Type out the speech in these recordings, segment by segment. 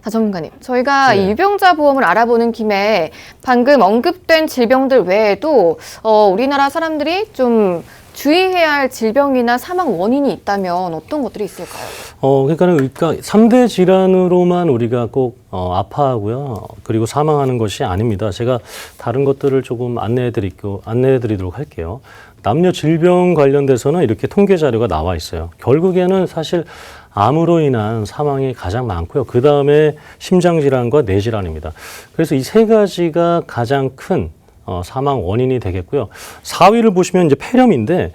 자, 전문가님, 저희가 네. 이 유병자 보험을 알아보는 김에 방금 언급된 질병들 외에도 우리나라 사람들이 좀 주의해야 할 질병이나 사망 원인이 있다면 어떤 것들이 있을까요? 그러니까 3대 질환으로만 우리가 꼭 아파하고요. 그리고 사망하는 것이 아닙니다. 제가 다른 것들을 조금 안내해드리도록 할게요. 남녀 질병 관련돼서는 이렇게 통계 자료가 나와 있어요. 결국에는 사실 암으로 인한 사망이 가장 많고요. 그 다음에 심장질환과 뇌질환입니다. 그래서 이 세 가지가 가장 큰 사망 원인이 되겠고요. 4위를 보시면 이제 폐렴인데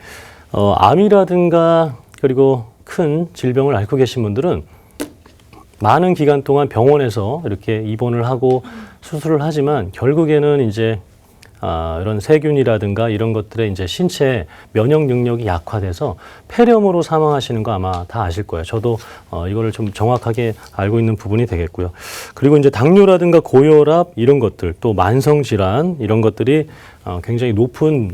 암이라든가 그리고 큰 질병을 앓고 계신 분들은 많은 기간 동안 병원에서 이렇게 입원을 하고 수술을 하지만 결국에는 이제 이런 세균이라든가 이런 것들의 이제 신체 면역 능력이 약화돼서 폐렴으로 사망하시는 거 아마 다 아실 거예요. 저도 이거를 좀 정확하게 알고 있는 부분이 되겠고요. 그리고 이제 당뇨라든가 고혈압 이런 것들 또 만성 질환 이런 것들이 굉장히 높은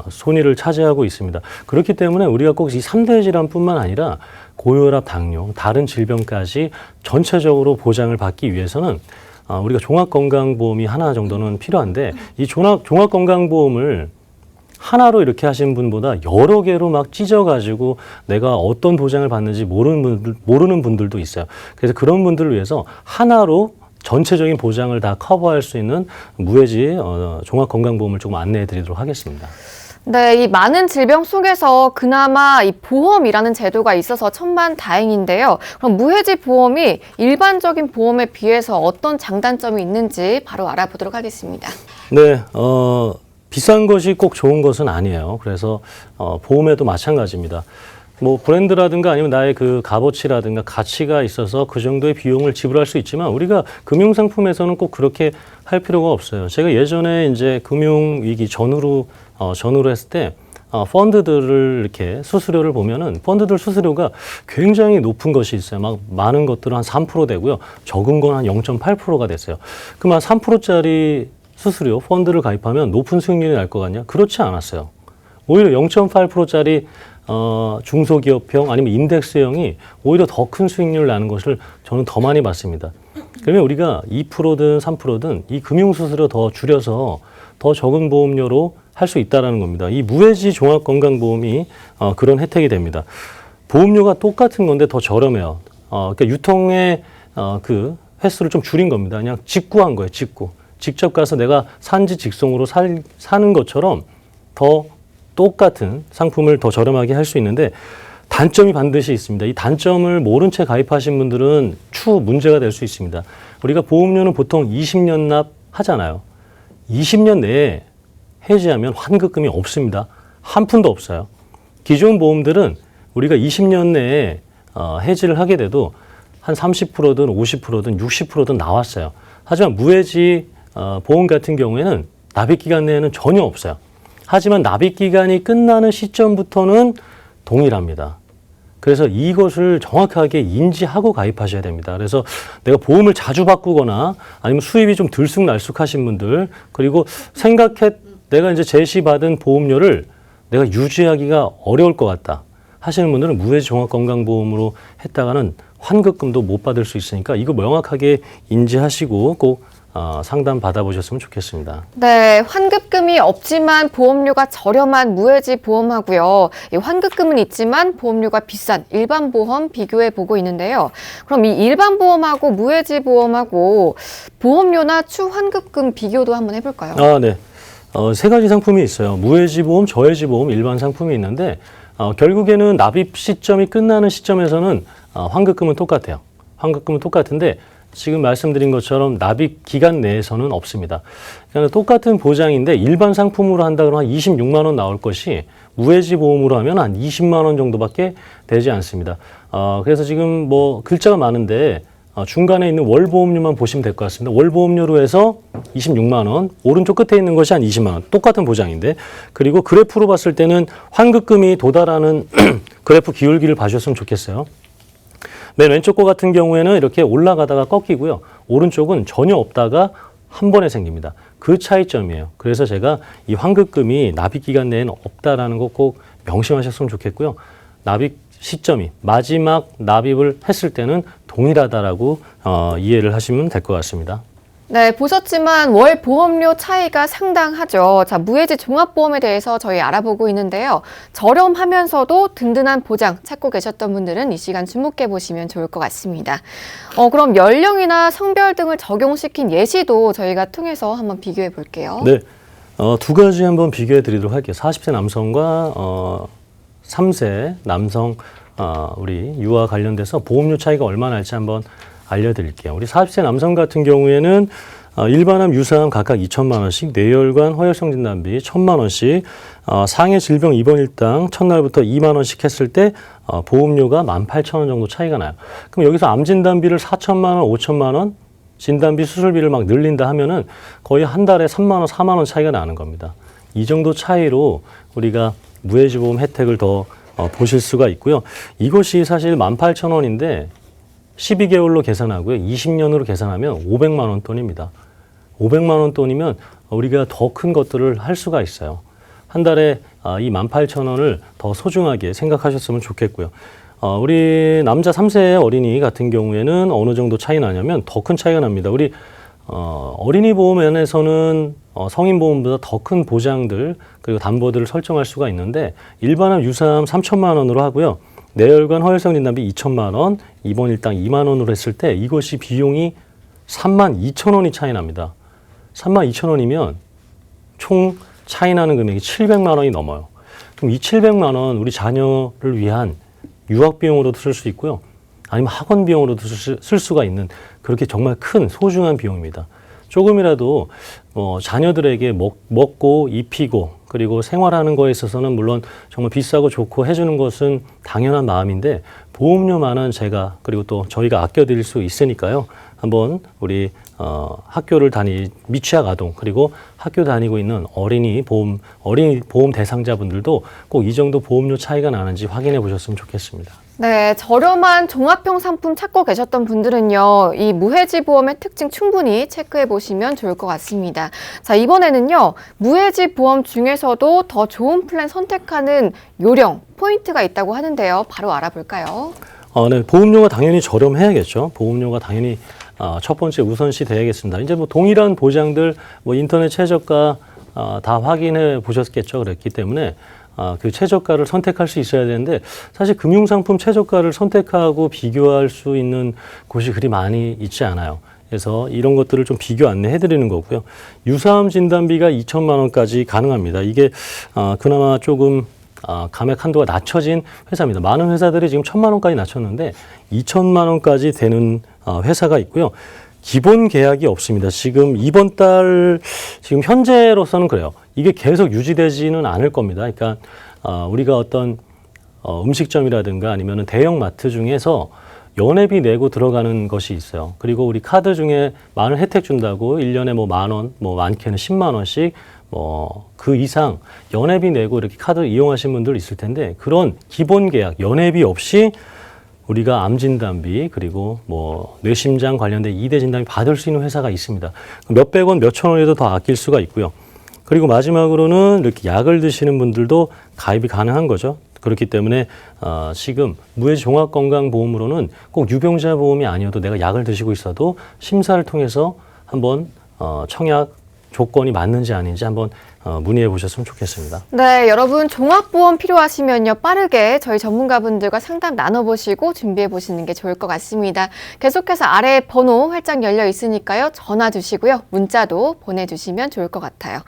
순위를 차지하고 있습니다. 그렇기 때문에 우리가 꼭 이 3대 질환뿐만 아니라 고혈압, 당뇨, 다른 질병까지 전체적으로 보장을 받기 위해서는 우리가 종합건강보험이 하나 정도는 필요한데 이 종합건강보험을 하나로 이렇게 하시는 분보다 여러 개로 막 찢어가지고 내가 어떤 보장을 받는지 모르는 분들도 있어요. 그래서 그런 분들을 위해서 하나로 전체적인 보장을 다 커버할 수 있는 무해지 종합건강보험을 조금 안내해 드리도록 하겠습니다. 네, 이 많은 질병 속에서 그나마 이 보험이라는 제도가 있어서 천만다행인데요. 그럼 무해지 보험이 일반적인 보험에 비해서 어떤 장단점이 있는지 바로 알아보도록 하겠습니다. 네, 비싼 것이 꼭 좋은 것은 아니에요. 그래서 보험에도 마찬가지입니다. 뭐 브랜드라든가 아니면 나의 그 값어치라든가 가치가 있어서 그 정도의 비용을 지불할 수 있지만 우리가 금융상품에서는 꼭 그렇게 할 필요가 없어요. 제가 예전에 이제 금융위기 전후로 했을 때 펀드들을 이렇게 수수료를 보면은 펀드들 수수료가 굉장히 높은 것이 있어요. 막 많은 것들은 한 3% 되고요. 적은 건 한 0.8%가 됐어요. 그럼 한 3%짜리 수수료 펀드를 가입하면 높은 수익률이 날 것 같냐? 그렇지 않았어요. 오히려 0.8%짜리 중소기업형 아니면 인덱스형이 오히려 더 큰 수익률을 나는 것을 저는 더 많이 봤습니다. 그러면 우리가 2%든 3%든 이 금융수수료 더 줄여서 더 적은 보험료로 할 수 있다는 겁니다. 이 무해지 종합건강보험이 그런 혜택이 됩니다. 보험료가 똑같은 건데 더 저렴해요. 그러니까 유통의 그 횟수를 좀 줄인 겁니다. 그냥 직구한 거예요. 직접 가서 내가 산지 직송으로 사는 것처럼 더 똑같은 상품을 더 저렴하게 할 수 있는데 단점이 반드시 있습니다. 이 단점을 모른 채 가입하신 분들은 추후 문제가 될 수 있습니다. 우리가 보험료는 보통 20년 납 하잖아요. 20년 내에 해지하면 환급금이 없습니다. 한 푼도 없어요. 기존 보험들은 우리가 20년 내에 해지를 하게 돼도 한 30%든 50%든 60%든 나왔어요. 하지만 무해지 보험 같은 경우에는 납입기간 내에는 전혀 없어요. 하지만 납입기간이 끝나는 시점부터는 동일합니다. 그래서 이것을 정확하게 인지하고 가입하셔야 됩니다. 그래서 내가 보험을 자주 바꾸거나 아니면 수입이 좀 들쑥날쑥하신 분들 그리고 내가 이제 제시받은 보험료를 내가 유지하기가 어려울 것 같다 하시는 분들은 무해지 종합건강보험으로 했다가는 환급금도 못 받을 수 있으니까 이거 명확하게 인지하시고 꼭 상담 받아보셨으면 좋겠습니다. 네, 환급금이 없지만 보험료가 저렴한 무해지 보험하고요. 이 환급금은 있지만 보험료가 비싼 일반 보험 비교해 보고 있는데요. 그럼 이 일반 보험하고 무해지 보험하고 보험료나 추 환급금 비교도 한번 해볼까요? 네. 세 가지 상품이 있어요. 무해지 보험, 저해지 보험, 일반 상품이 있는데 결국에는 납입 시점이 끝나는 시점에서는 환급금은 똑같아요. 환급금은 똑같은데 지금 말씀드린 것처럼 납입 기간 내에서는 없습니다. 그러니까 똑같은 보장인데 일반 상품으로 한다 그러면 한 26만 원 나올 것이 무해지 보험으로 하면 한 20만 원 정도밖에 되지 않습니다. 그래서 지금 뭐 글자가 많은데 중간에 있는 월보험료만 보시면 될 것 같습니다. 월보험료로 해서 26만 원, 오른쪽 끝에 있는 것이 한 20만 원, 똑같은 보장인데 그리고 그래프로 봤을 때는 환급금이 도달하는 그래프 기울기를 봐주셨으면 좋겠어요. 맨 왼쪽 거 같은 경우에는 이렇게 올라가다가 꺾이고요. 오른쪽은 전혀 없다가 한 번에 생깁니다. 그 차이점이에요. 그래서 제가 이 환급금이 납입 기간 내에는 없다라는 거 꼭 명심하셨으면 좋겠고요. 납입 시점이 마지막 납입을 했을 때는 동일하다라고 이해를 하시면 될 것 같습니다. 네, 보셨지만 월 보험료 차이가 상당하죠. 자, 무해지 종합보험에 대해서 저희 알아보고 있는데요. 저렴하면서도 든든한 보장 찾고 계셨던 분들은 이 시간 주목해 보시면 좋을 것 같습니다. 그럼 연령이나 성별 등을 적용시킨 예시도 저희가 통해서 한번 비교해 볼게요. 네, 두 가지 한번 비교해 드리도록 할게요. 40세 남성과 3세 남성 우리 유아 관련돼서 보험료 차이가 얼마나 날지 한번 알려드릴게요. 우리 40세 남성 같은 경우에는 일반암, 유사암 각각 2천만 원씩, 뇌혈관, 허혈성 진단비 1,000만 원씩, 상해 질병 입원일당 첫날부터 2만 원씩 했을 때 보험료가 18,000원 정도 차이가 나요. 그럼 여기서 암 진단비를 4천만 원, 5천만 원, 진단비, 수술비를 막 늘린다 하면은 거의 한 달에 3만 원, 4만 원 차이가 나는 겁니다. 이 정도 차이로 우리가 무해지 보험 혜택을 더 보실 수가 있고요. 이것이 사실 18,000원인데 12개월로 계산하고요. 20년으로 계산하면 500만 원 돈입니다. 500만 원 돈이면 우리가 더 큰 것들을 할 수가 있어요. 한 달에 이 18,000원을 더 소중하게 생각하셨으면 좋겠고요. 우리 남자 3세 어린이 같은 경우에는 어느 정도 차이 나냐면 더 큰 차이가 납니다. 우리 어린이 보험에서는 성인 보험보다 더 큰 보장들 그리고 담보들을 설정할 수가 있는데 일반암, 유사암 3천만 원으로 하고요. 뇌혈관, 허혈성 진단비 2천만 원, 입원일당 2만 원으로 했을 때 이것이 비용이 32,000원이 차이 납니다. 32,000원이면 총 차이 나는 금액이 700만 원이 넘어요. 그럼 이 700만 원 우리 자녀를 위한 유학 비용으로도 쓸 수 있고요. 아니면 학원 비용으로도 쓸 수가 있는 그렇게 정말 큰 소중한 비용입니다. 조금이라도 자녀들에게 먹고 입히고 그리고 생활하는 거에 있어서는 물론 정말 비싸고 좋고 해주는 것은 당연한 마음인데 보험료만은 제가 그리고 또 저희가 아껴드릴 수 있으니까요. 한번 우리 학교를 미취학 아동 그리고 학교 다니고 있는 어린이 보험 대상자분들도 꼭 이 정도 보험료 차이가 나는지 확인해 보셨으면 좋겠습니다. 네, 저렴한 종합형 상품 찾고 계셨던 분들은요, 이 무해지 보험의 특징 충분히 체크해 보시면 좋을 것 같습니다. 자, 이번에는요, 무해지 보험 중에서도 더 좋은 플랜 선택하는 요령, 포인트가 있다고 하는데요. 바로 알아볼까요? 네, 보험료가 당연히 저렴해야겠죠. 보험료가 당연히 첫 번째 우선시 돼야겠습니다. 이제 동일한 보장들, 인터넷 최저가 다 확인해 보셨겠죠. 그랬기 때문에 그 최저가를 선택할 수 있어야 되는데 사실 금융상품 최저가를 선택하고 비교할 수 있는 곳이 그리 많이 있지 않아요. 그래서 이런 것들을 좀 비교 안내해 드리는 거고요. 유사암 진단비가 2천만 원까지 가능합니다. 이게 그나마 조금 감액 한도가 낮춰진 회사입니다. 많은 회사들이 지금 1,000만 원까지 낮췄는데 2천만 원까지 되는 회사가 있고요. 기본 계약이 없습니다. 지금 이번 달 지금 현재로서는 그래요. 이게 계속 유지되지는 않을 겁니다. 그러니까 우리가 어떤 음식점이라든가 아니면 대형 마트 중에서 연회비 내고 들어가는 것이 있어요. 그리고 우리 카드 중에 많은 혜택 준다고 1년에 만 원, 많게는 10만 원씩 그 이상 연회비 내고 이렇게 카드 이용하신 분들 있을 텐데 그런 기본 계약, 연회비 없이 우리가 암 진단비 그리고 뇌심장 관련된 2대 진단비 받을 수 있는 회사가 있습니다. 몇백 원, 몇천 원에도 더 아낄 수가 있고요. 그리고 마지막으로는 이렇게 약을 드시는 분들도 가입이 가능한 거죠. 그렇기 때문에 지금 무해지 종합건강보험으로는 꼭 유병자 보험이 아니어도 내가 약을 드시고 있어도 심사를 통해서 한번 청약 조건이 맞는지 아닌지 한번 문의해 보셨으면 좋겠습니다. 네, 여러분 종합보험 필요하시면요. 빠르게 저희 전문가분들과 상담 나눠보시고 준비해 보시는 게 좋을 것 같습니다. 계속해서 아래 번호 활짝 열려 있으니까요. 전화 주시고요. 문자도 보내주시면 좋을 것 같아요.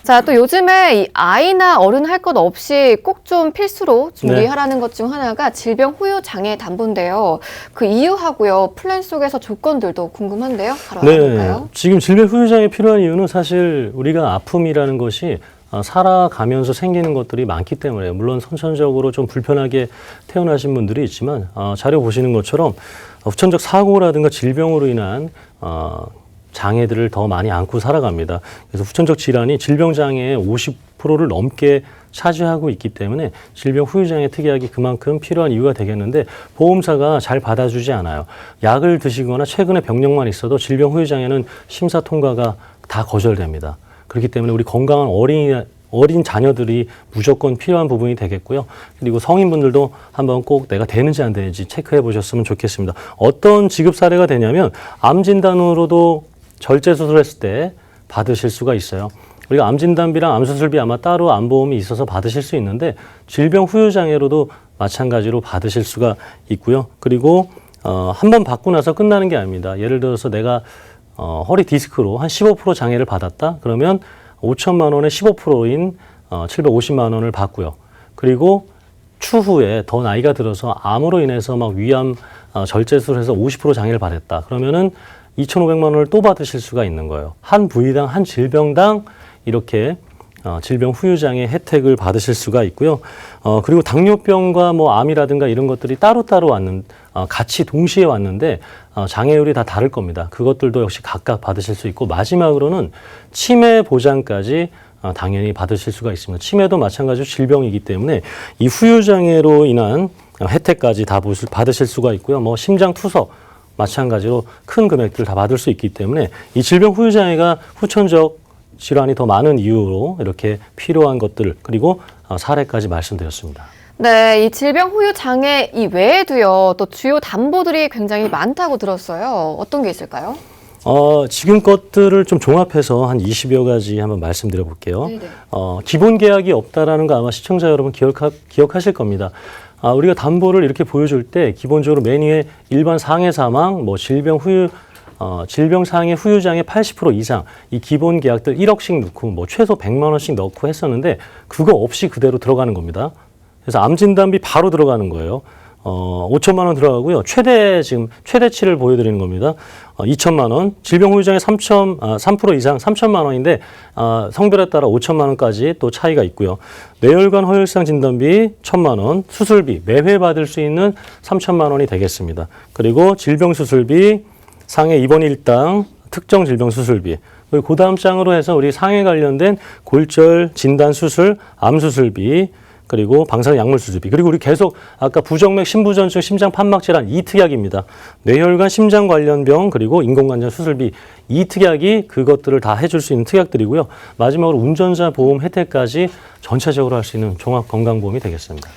자, 또 요즘에 이 아이나 어른 할 것 없이 꼭 좀 필수로 준비하라는 것 중 하나가 질병 후유 장애 담보인데요. 그 이유하고요. 플랜 속에서 조건들도 궁금한데요. 바로 알아볼까요? 지금 질병 후유 장애 필요한 이유는 사실 우리가 아픔이라는 것이 살아가면서 생기는 것들이 많기 때문에 물론 선천적으로 좀 불편하게 태어나신 분들이 있지만 자료 보시는 것처럼 후천적 사고라든가 질병으로 인한 장애들을 더 많이 안고 살아갑니다. 그래서 후천적 질환이 질병 장애의 50%를 넘게 차지하고 있기 때문에 질병 후유 장애 특약이 그만큼 필요한 이유가 되겠는데 보험사가 잘 받아주지 않아요. 약을 드시거나 최근에 병력만 있어도 질병 후유 장애는 심사 통과가 다 거절됩니다. 그렇기 때문에 우리 건강한 어린 자녀들이 무조건 필요한 부분이 되겠고요. 그리고 성인분들도 한번 꼭 내가 되는지 안 되는지 체크해 보셨으면 좋겠습니다. 어떤 지급 사례가 되냐면 암 진단으로도 절제 수술했을 때 받으실 수가 있어요. 우리가 암 진단비랑 암 수술비 아마 따로 암보험이 있어서 받으실 수 있는데 질병 후유 장애로도 마찬가지로 받으실 수가 있고요. 그리고 한 번 받고 나서 끝나는 게 아닙니다. 예를 들어서 내가 허리 디스크로 한 15% 장애를 받았다. 그러면 5천만 원의 15%인 750만 원을 받고요. 그리고 추후에 더 나이가 들어서 암으로 인해서 막 위암 절제술해서 50% 장애를 받았다. 그러면은 2,500만 원을 또 받으실 수가 있는 거예요. 한 부위당, 한 질병당 이렇게 질병 후유 장애 혜택을 받으실 수가 있고요. 그리고 당뇨병과 뭐 암이라든가 이런 것들이 따로따로 같이 동시에 왔는데 장애율이 다 다를 겁니다. 그것들도 역시 각각 받으실 수 있고 마지막으로는 치매 보장까지 당연히 받으실 수가 있습니다. 치매도 마찬가지로 질병이기 때문에 이 후유 장애로 인한 혜택까지 다 받으실 수가 있고요. 뭐 심장 투석 마찬가지로 큰 금액들을 다 받을 수 있기 때문에 이 질병 후유 장애가 후천적 질환이 더 많은 이유로 이렇게 필요한 것들 그리고 사례까지 말씀드렸습니다. 네, 이 질병 후유 장애 이 외에도요, 또 주요 담보들이 굉장히 많다고 들었어요. 어떤 게 있을까요? 지금 것들을 좀 종합해서 한 20여 가지 한번 말씀드려 볼게요. 네네. 기본 계약이 없다라는 거 아마 시청자 여러분 기억하실 겁니다. 우리가 담보를 이렇게 보여줄 때 기본적으로 메뉴에 일반 상해 사망, 뭐 질병 상해 후유 장애 80% 이상 이 기본 계약들 1억씩 넣고 뭐 최소 100만 원씩 넣고 했었는데 그거 없이 그대로 들어가는 겁니다. 그래서 암 진단비 바로 들어가는 거예요. 5천만 원 들어가고요. 최대치를 보여드리는 겁니다. 2천만 원, 질병 후유 장애 3% 이상 3천만 원인데 성별에 따라 5천만 원까지 또 차이가 있고요. 뇌혈관 허혈성 진단비 1천만 원, 수술비 매회 받을 수 있는 3천만 원이 되겠습니다. 그리고 질병 수술비 상해 입원 일당, 특정 질병 수술비. 그리고 그 다음 장으로 해서 우리 상해 관련된 골절 진단 수술, 암 수술비, 그리고 방사능 약물 수술비. 그리고 우리 계속 아까 부정맥 심부전증 심장 판막 질환 이 특약입니다. 뇌혈관 심장 관련 병 그리고 인공관절 수술비 이 특약이 그것들을 다 해줄 수 있는 특약들이고요. 마지막으로 운전자 보험 혜택까지 전체적으로 할 수 있는 종합 건강보험이 되겠습니다.